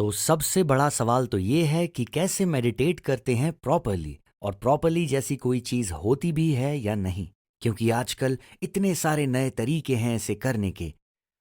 तो सबसे बड़ा सवाल तो ये है कि कैसे मेडिटेट करते हैं प्रॉपरली, और प्रॉपरली जैसी कोई चीज़ होती भी है या नहीं। क्योंकि आजकल इतने सारे नए तरीके हैं इसे करने के।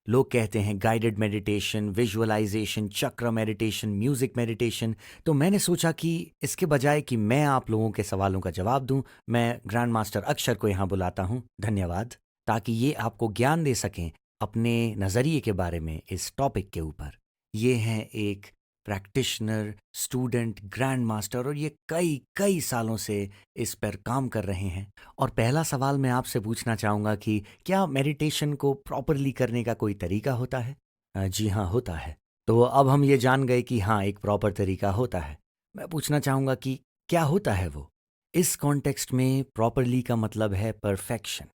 लोग कहते हैं गाइडेड मेडिटेशन, विजुअलाइजेशन, चक्र मेडिटेशन, म्यूजिक मेडिटेशन। तो मैंने सोचा कि इसके बजाय कि मैं आप लोगों के सवालों का जवाब दूं, मैं ग्रैंड मास्टर अक्षर को यहाँ बुलाता हूँ, धन्यवाद, ताकि ये आपको ज्ञान दे सकें अपने नज़रिए के बारे में इस टॉपिक के ऊपर। ये हैं एक प्रैक्टिशनर, स्टूडेंट, ग्रैंड मास्टर, और ये कई कई सालों से इस पर काम कर रहे हैं। और पहला सवाल मैं आपसे पूछना चाहूँगा कि क्या मेडिटेशन को प्रॉपरली करने का कोई तरीका होता है? जी हाँ, होता है। तो अब हम ये जान गए कि हाँ, एक प्रॉपर तरीका होता है। मैं पूछना चाहूँगा कि क्या होता है वो? इस कॉन्टेक्स्ट में प्रॉपरली का मतलब है परफेक्शन।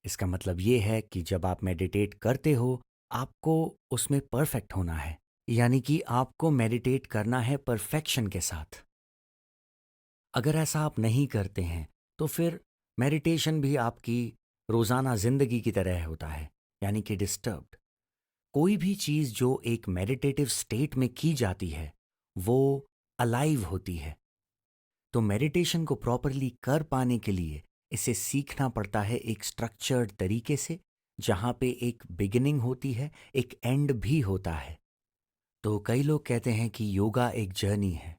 इसका मतलब ये है कि जब आप मेडिटेट करते हो, आपको उसमें परफेक्ट होना है। यानी कि आपको मेडिटेट करना है परफेक्शन के साथ। अगर ऐसा आप नहीं करते हैं, तो फिर मेडिटेशन भी आपकी रोज़ाना ज़िंदगी की तरह होता है, यानी कि डिस्टर्ब्ड। कोई भी चीज़ जो एक मेडिटेटिव स्टेट में की जाती है, वो अलाइव होती है। तो मेडिटेशन को प्रॉपरली कर पाने के लिए इसे सीखना पड़ता है एक स्ट्रक्चर्ड तरीके से, जहाँ पे एक बिगिनिंग होती है, एक एंड भी होता है। तो कई लोग कहते हैं कि योगा एक जर्नी है।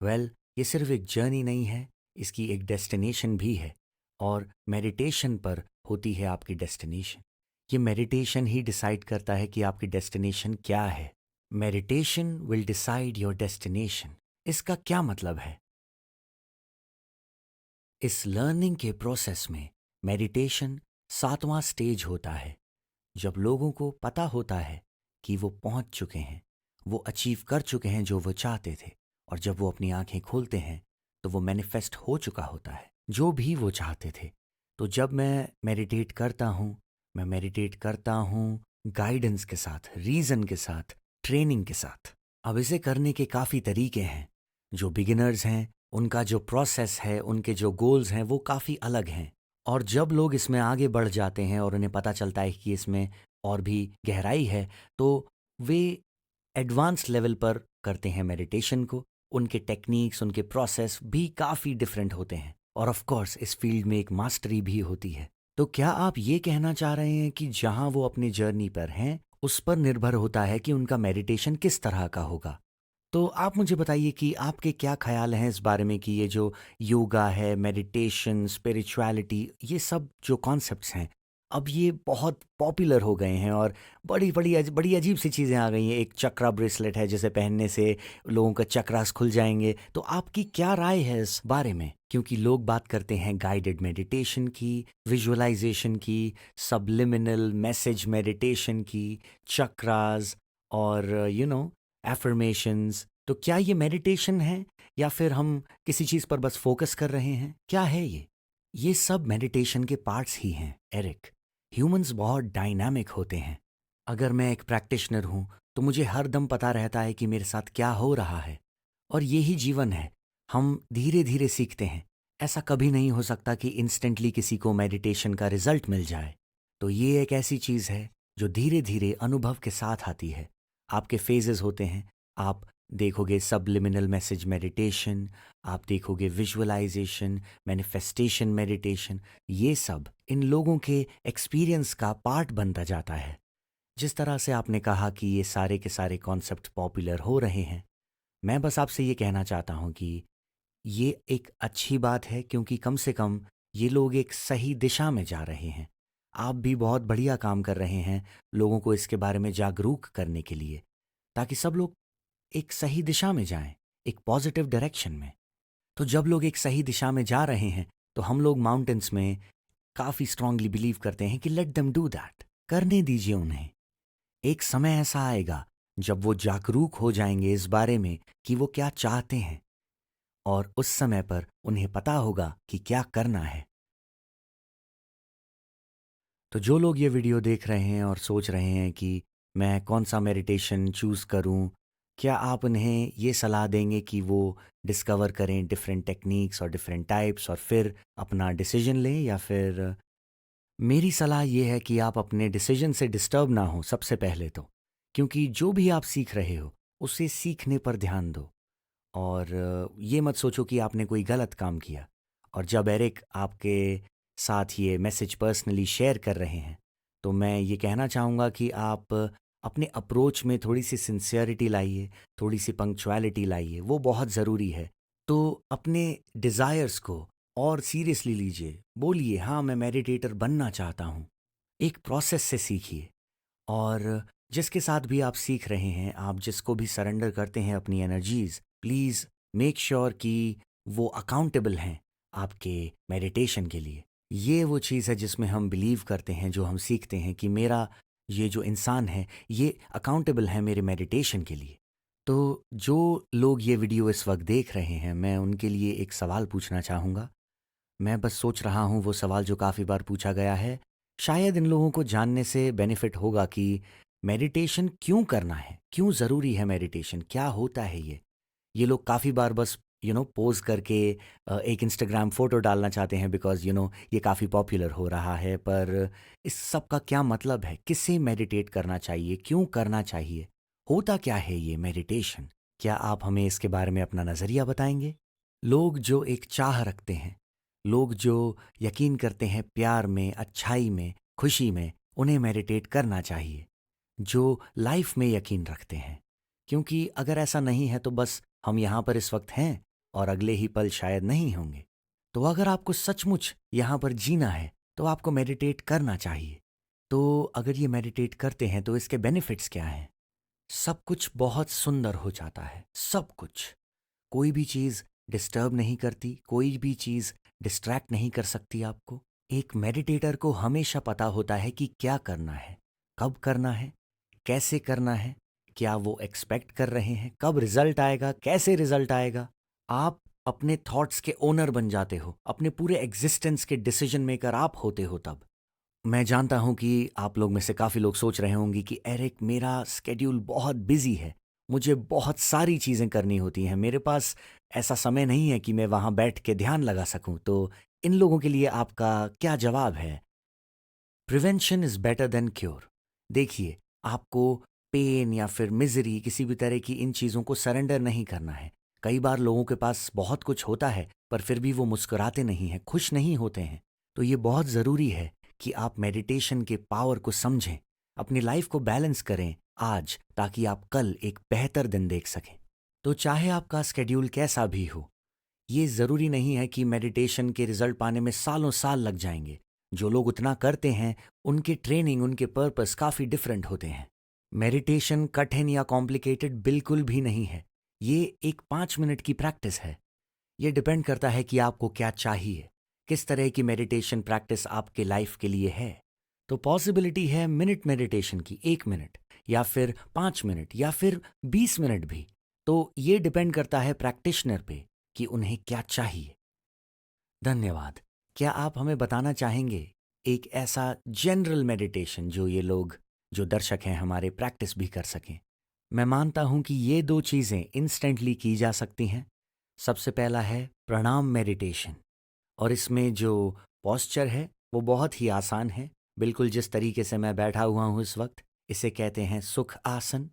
वेल, ये सिर्फ एक जर्नी नहीं है, इसकी एक डेस्टिनेशन भी है। और मेडिटेशन पर होती है आपकी डेस्टिनेशन। ये मेडिटेशन ही डिसाइड करता है कि आपकी डेस्टिनेशन क्या है। Meditation will decide your destination. इसका क्या मतलब है? इस लर्निंग के प्रोसेस में मेडिटेशन सातवां स्टेज होता है, जब लोगों को पता होता है कि वो पहुंच चुके हैं, वो अचीव कर चुके हैं जो वो चाहते थे। और जब वो अपनी आंखें खोलते हैं, तो वो मैनिफेस्ट हो चुका होता है जो भी वो चाहते थे। तो जब मैं मेडिटेट करता हूँ, मैं मेडिटेट करता हूँ गाइडेंस के साथ, रीज़न के साथ, ट्रेनिंग के साथ। अब इसे करने के काफ़ी तरीके हैं। जो बिगिनर्स हैं, उनका जो प्रोसेस है, उनके जो गोल्स हैं, वो काफ़ी अलग हैं। और जब लोग इसमें आगे बढ़ जाते हैं और उन्हें पता चलता है कि इसमें और भी गहराई है, तो वे एडवांस लेवल पर करते हैं मेडिटेशन को। उनके टेक्निक्स, उनके प्रोसेस भी काफ़ी डिफरेंट होते हैं। और ऑफ कोर्स इस फील्ड में एक मास्टरी भी होती है। तो क्या आप ये कहना चाह रहे हैं कि जहां वो अपनी जर्नी पर हैं, उस पर निर्भर होता है कि उनका मेडिटेशन किस तरह का होगा? तो आप मुझे बताइए कि आपके क्या ख़्याल हैं इस बारे में कि ये जो योगा है, मेडिटेशन, स्पिरिचुअलिटी, ये सब जो कॉन्सेप्ट्स हैं, अब ये बहुत पॉपुलर हो गए हैं, और बड़ी अजीब सी चीज़ें आ गई हैं। एक चक्रा ब्रेसलेट है जिसे पहनने से लोगों का चक्रास खुल जाएंगे। तो आपकी क्या राय है इस बारे में? क्योंकि लोग बात करते हैं गाइडेड मेडिटेशन की, विजुअलाइजेशन की, सबलिमिनल मैसेज मेडिटेशन की, चक्रास, और एफर्मेशंस। तो क्या ये मेडिटेशन है, या फिर हम किसी चीज़ पर बस फोकस कर रहे हैं? क्या है ये? ये सब मेडिटेशन के पार्ट्स ही हैं, एरिक। ह्यूमंस बहुत डायनामिक होते हैं। अगर मैं एक प्रैक्टिशनर हूँ, तो मुझे हर दम पता रहता है कि मेरे साथ क्या हो रहा है। और यही जीवन है। हम धीरे धीरे सीखते हैं। ऐसा कभी नहीं हो सकता कि इंस्टेंटली किसी को मेडिटेशन का रिजल्ट मिल जाए। तो ये एक ऐसी चीज़ है जो धीरे धीरे अनुभव के साथ आती है। आपके फेजेस होते हैं। आप देखोगे सबलिमिनल मैसेज मेडिटेशन, आप देखोगे विजुअलाइजेशन, मैनिफेस्टेशन मेडिटेशन। ये सब इन लोगों के एक्सपीरियंस का पार्ट बनता जाता है। जिस तरह से आपने कहा कि ये सारे के सारे कॉन्सेप्ट पॉपुलर हो रहे हैं, मैं बस आपसे ये कहना चाहता हूँ कि ये एक अच्छी बात है, क्योंकि कम से कम ये लोग एक सही दिशा में जा रहे हैं। आप भी बहुत बढ़िया काम कर रहे हैं लोगों को इसके बारे में जागरूक करने के लिए, ताकि सब लोग एक सही दिशा में जाएं, एक पॉजिटिव डायरेक्शन में। तो जब लोग एक सही दिशा में जा रहे हैं, तो हम लोग माउंटेन्स में काफ़ी स्ट्रांगली बिलीव करते हैं कि लेट देम डू दैट, करने दीजिए उन्हें। एक समय ऐसा आएगा जब वो जागरूक हो जाएंगे इस बारे में कि वो क्या चाहते हैं, और उस समय पर उन्हें पता होगा कि क्या करना है। तो जो लोग ये वीडियो देख रहे हैं और सोच रहे हैं कि मैं कौन सा मेडिटेशन चूज़ करूं, क्या आप उन्हें ये सलाह देंगे कि वो डिस्कवर करें डिफरेंट टेक्निक्स और डिफरेंट टाइप्स और फिर अपना डिसीजन लें? या फिर मेरी सलाह ये है कि आप अपने डिसीजन से डिस्टर्ब ना हो सबसे पहले तो। क्योंकि जो भी आप सीख रहे हो, उसे सीखने पर ध्यान दो। और ये मत सोचो कि आपने कोई गलत काम किया। और जब एरिक आपके साथ ये मैसेज पर्सनली शेयर कर रहे हैं, तो मैं ये कहना चाहूँगा कि आप अपने अप्रोच में थोड़ी सी सिंसियरिटी लाइए, थोड़ी सी पंक्चुअलिटी लाइए, वो बहुत ज़रूरी है। तो अपने डिज़ायर्स को और सीरियसली लीजिए, बोलिए हाँ मैं मेडिटेटर बनना चाहता हूँ। एक प्रोसेस से सीखिए। और जिसके साथ भी आप सीख रहे हैं, आप जिसको भी सरेंडर करते हैं अपनी एनर्जीज, प्लीज़ मेक श्योर कि वो अकाउंटेबल हैं आपके मेडिटेशन के लिए। ये वो चीज़ है जिसमें हम बिलीव करते हैं, जो हम सीखते हैं कि मेरा ये जो इंसान है ये अकाउंटेबल है मेरे मेडिटेशन के लिए। तो जो लोग ये वीडियो इस वक्त देख रहे हैं, मैं उनके लिए एक सवाल पूछना चाहूँगा। मैं बस सोच रहा हूँ वो सवाल जो काफ़ी बार पूछा गया है, शायद इन लोगों को जानने से बेनिफिट होगा कि मेडिटेशन क्यों करना है, क्यों ज़रूरी है मेडिटेशन, क्या होता है ये। ये लोग काफ़ी बार बस पोज करके एक इंस्टाग्राम फ़ोटो डालना चाहते हैं, बिकॉज़ ये काफ़ी पॉपुलर हो रहा है। पर इस सब का क्या मतलब है, किसे मेडिटेट करना चाहिए, क्यों करना चाहिए, होता क्या है ये मेडिटेशन? क्या आप हमें इसके बारे में अपना नज़रिया बताएंगे? लोग जो एक चाह रखते हैं, लोग जो यकीन करते हैं प्यार में, अच्छाई में, खुशी में, उन्हें मेडिटेट करना चाहिए। जो लाइफ में यकीन रखते हैं, क्योंकि अगर ऐसा नहीं है तो बस हम यहाँ पर इस वक्त हैं और अगले ही पल शायद नहीं होंगे। तो अगर आपको सचमुच यहाँ पर जीना है तो आपको मेडिटेट करना चाहिए। तो अगर ये मेडिटेट करते हैं तो इसके बेनिफिट्स क्या हैं? सब कुछ बहुत सुंदर हो जाता है, सब कुछ। कोई भी चीज़ डिस्टर्ब नहीं करती, कोई भी चीज़ डिस्ट्रैक्ट नहीं कर सकती आपको। एक मेडिटेटर को हमेशा पता होता है कि क्या करना है, कब करना है, कैसे करना है, क्या वो एक्सपेक्ट कर रहे हैं, कब रिजल्ट आएगा, कैसे रिजल्ट आएगा। आप अपने थॉट्स के ओनर बन जाते हो, अपने पूरे एग्जिस्टेंस के डिसीजन मेकर आप होते हो तब। मैं जानता हूँ कि आप लोग में से काफ़ी लोग सोच रहे होंगे कि एरिक, मेरा स्केड्यूल बहुत बिजी है, मुझे बहुत सारी चीज़ें करनी होती हैं, मेरे पास ऐसा समय नहीं है कि मैं वहाँ बैठ के ध्यान लगा सकूँ। तो इन लोगों के लिए आपका क्या जवाब है? Prevention is better than cure. देखिए, आपको पेन या फिर मिज़री, किसी भी तरह की इन चीज़ों को सरेंडर नहीं करना है। कई बार लोगों के पास बहुत कुछ होता है, पर फिर भी वो मुस्कुराते नहीं हैं, खुश नहीं होते हैं। तो ये बहुत ज़रूरी है कि आप मेडिटेशन के पावर को समझें, अपनी लाइफ को बैलेंस करें आज, ताकि आप कल एक बेहतर दिन देख सकें। तो चाहे आपका स्केड्यूल कैसा भी हो, ये ज़रूरी नहीं है कि मेडिटेशन के रिजल्ट पाने में सालों साल लग जाएंगे। जो लोग उतना करते हैं, उनके ट्रेनिंग, उनके पर्पस काफ़ी डिफरेंट होते हैं। मेडिटेशन कठिन या कॉम्प्लिकेटेड बिल्कुल भी नहीं है। ये एक 5 मिनट की प्रैक्टिस है। ये डिपेंड करता है कि आपको क्या चाहिए, किस तरह की मेडिटेशन प्रैक्टिस आपके लाइफ के लिए है। तो पॉसिबिलिटी है मिनट मेडिटेशन की, 1 मिनट, या फिर 5 मिनट, या फिर 20 मिनट भी। तो ये डिपेंड करता है प्रैक्टिशनर पे कि उन्हें क्या चाहिए। धन्यवाद। क्या आप हमें बताना चाहेंगे एक ऐसा जनरल मेडिटेशन जो ये लोग, जो दर्शक हैं हमारे, प्रैक्टिस भी कर सकें? मैं मानता हूं कि ये दो चीज़ें इंस्टेंटली की जा सकती हैं। सबसे पहला है प्रणाम मेडिटेशन, और इसमें जो पॉस्चर है वो बहुत ही आसान है, बिल्कुल जिस तरीके से मैं बैठा हुआ हूँ इस वक्त। इसे कहते हैं सुख आसन।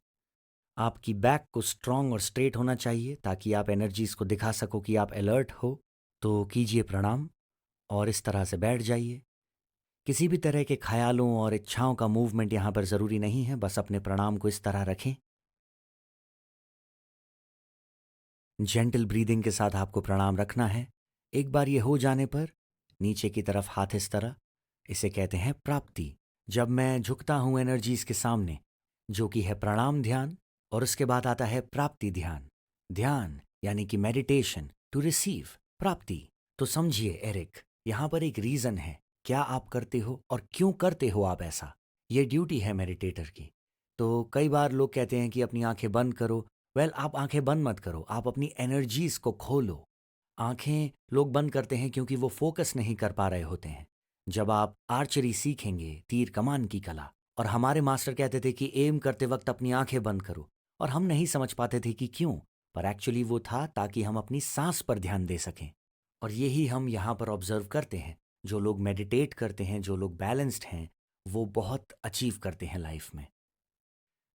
आपकी बैक को स्ट्रांग और स्ट्रेट होना चाहिए ताकि आप एनर्जीज को दिखा सको कि आप अलर्ट हो। तो कीजिए प्रणाम और इस तरह से बैठ जाइए। किसी भी तरह के ख्यालों और इच्छाओं का मूवमेंट यहाँ पर ज़रूरी नहीं है, बस अपने प्रणाम को इस तरह रखें। जेंटल ब्रीदिंग के साथ आपको प्रणाम रखना है। एक बार ये हो जाने पर नीचे की तरफ हाथ इस तरह, इसे कहते हैं प्राप्ति। जब मैं झुकता हूँ एनर्जीज के सामने, जो कि है प्रणाम ध्यान, और उसके बाद आता है प्राप्ति ध्यान। ध्यान यानी कि मेडिटेशन टू रिसीव, प्राप्ति। तो समझिए एरिक, यहाँ पर एक रीज़न है, क्या आप करते हो और क्यों करते हो आप ऐसा। ये ड्यूटी है मेडिटेटर की। तो कई बार लोग कहते हैं कि अपनी आंखें बंद करो। आप आंखें बंद मत करो, आप अपनी एनर्जीज को खोलो। आंखें लोग बंद करते हैं क्योंकि वो फोकस नहीं कर पा रहे होते हैं। जब आप आर्चरी सीखेंगे, तीर कमान की कला, और हमारे मास्टर कहते थे कि एम करते वक्त अपनी आंखें बंद करो, और हम नहीं समझ पाते थे कि क्यों, पर एक्चुअली वो था ताकि हम अपनी सांस पर ध्यान दे सकें। और यही हम यहाँ पर ऑब्जर्व करते हैं। जो लोग मेडिटेट करते हैं, जो लोग बैलेंस्ड हैं, वो बहुत अचीव करते हैं लाइफ में।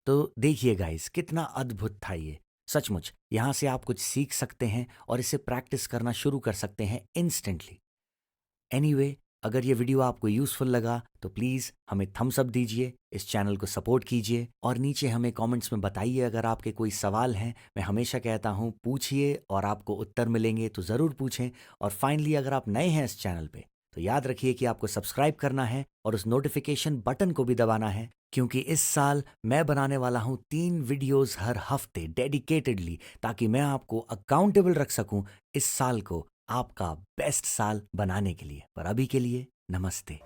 तो देखिए गाइस, कितना अद्भुत था ये। सचमुच यहाँ से आप कुछ सीख सकते हैं और इसे प्रैक्टिस करना शुरू कर सकते हैं इंस्टेंटली। एनीवे, अगर ये वीडियो आपको यूज़फुल लगा तो प्लीज़ हमें थम्स अप दीजिए, इस चैनल को सपोर्ट कीजिए और नीचे हमें कमेंट्स में बताइए अगर आपके कोई सवाल हैं। मैं हमेशा कहता हूँ पूछिए और आपको उत्तर मिलेंगे, तो ज़रूर पूछें। और फाइनली अगर आप नए हैं इस चैनल पे तो याद रखिए कि आपको सब्सक्राइब करना है और उस नोटिफिकेशन बटन को भी दबाना है, क्योंकि इस साल मैं बनाने वाला हूँ 3 वीडियोस हर हफ्ते डेडिकेटेडली, ताकि मैं आपको अकाउंटेबल रख सकूं इस साल को आपका बेस्ट साल बनाने के लिए। पर अभी के लिए नमस्ते।